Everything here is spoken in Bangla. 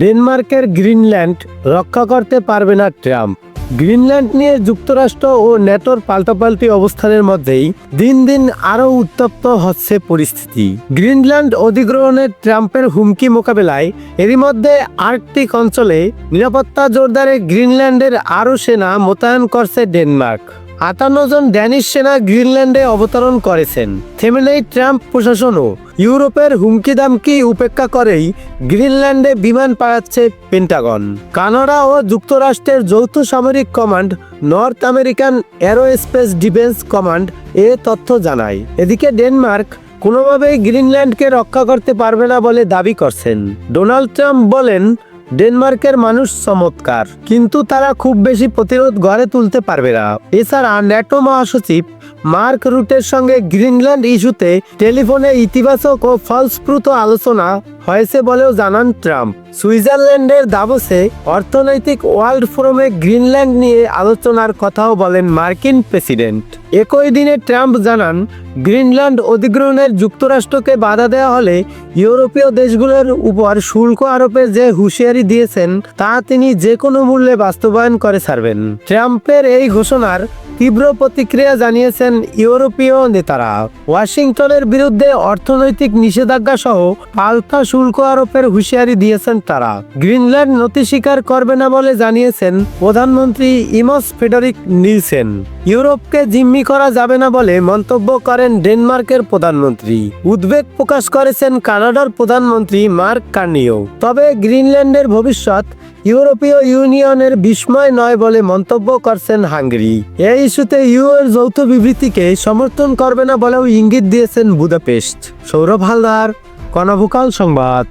ডেনমার্কের গ্রিনল্যান্ড রক্ষা করতে পারবে না ট্রাম্প। গ্রিনল্যান্ড নিয়ে যুক্তরাষ্ট্র ও ন্যাটোর পাল্টাপাল্টি অবস্থানের মধ্যেই দিন দিন আরও উত্তপ্ত হচ্ছে পরিস্থিতি। গ্রিনল্যান্ড অধিগ্রহণের ট্রাম্পের হুমকি মোকাবেলায় এরই মধ্যে আর্কটিক অঞ্চলে নিরাপত্তা জোরদারে গ্রিনল্যান্ডের আরও সেনা মোতায়েন করছে ডেনমার্ক। ৫৮ জন ড্যানিশ সেনা গ্রিনল্যান্ডে অবতরণ করেছেন। থেমে নেই ট্রাম্প প্রশাসনও। ইউরোপের হুমকি দামকি উপেক্ষা করেই গ্রিনল্যান্ডে বিমান পাঠাচ্ছে পেন্টাগন। কানাডা ও যুক্তরাষ্ট্রের যৌথ সামরিক command North American Aerospace Defence Command এ তথ্য জানায়। এদিকে ডেনমার্ক কোনোভাবেই গ্রিনল্যান্ডকে রক্ষা করতে পারবে না বলে দাবি করছেন। ডোনাল্ড ট্রাম্প বলেন, ডেনমার্কের মানুষ চমৎকার, কিন্তু তারা খুব বেশি প্রতিরোধ গড়ে তুলতে পারবে না। এছাড়া ন্যাটো মহাসচিব মার্ক রুটের সঙ্গে গ্রিনল্যান্ড ইস্যুতে টেলিফোনে ইতিবাচক ও ফলপ্রসূ আলোচনা হয়েছে বলেও জানান ট্রাম্প। সুইজারল্যান্ডের দাভোসে অর্থনৈতিক ওয়ার্ল্ড ফোরামে গ্রিনল্যান্ড নিয়ে আলোচনার কথাও বলেন মার্কিন প্রেসিডেন্ট। একই দিনে ট্রাম্প জানান, গ্রিনল্যান্ড অধিগ্রহণের যুক্তরাষ্ট্রকে বাধা দেওয়া হলে ইউরোপীয় দেশগুলোর উপর শুল্ক আরোপের যে হুঁশিয়ারি দিয়েছেন তা তিনি যে কোনো মূল্যে বাস্তবায়ন করে ছাড়বেন। ট্রাম্পের এই ঘোষণার তীব্র প্রতিক্রিয়া জানিয়েছেন ইউরোপীয় নেতারা। ওয়াশিংটনের বিরুদ্ধে অর্থনৈতিক নিষেধাজ্ঞা সহ পাল্টা শুল্ক আরোপের হুঁশিয়ারি দিয়েছেন তারা। গ্রিনল্যান্ড নথি স্বীকার করবে না বলে জানিয়েছেন প্রধানমন্ত্রী ইমস ফ্রেডরিক নিলসেন। ইউরোপকে জিম্মি করা যাবে না বলে মন্তব্য করেন ডেনমার্কের প্রধানমন্ত্রী। উদ্বেগ প্রকাশ করেছেন কানাডার প্রধানমন্ত্রী মার্ক কার্নিও। তবে গ্রিনল্যান্ডের ভবিষ্যৎ ইউরোপীয় ইউনিয়নের বিস্ময় নয় বলে মন্তব্য করছেন হাঙ্গেরি। এই ইস্যুতে ইউএর যৌথ বিবৃতিকে সমর্থন করবে না বলেও ইঙ্গিত দিয়েছেন বুদাপেস্ট। সৌরভ হালদার, কনভোকাল সংবাদ।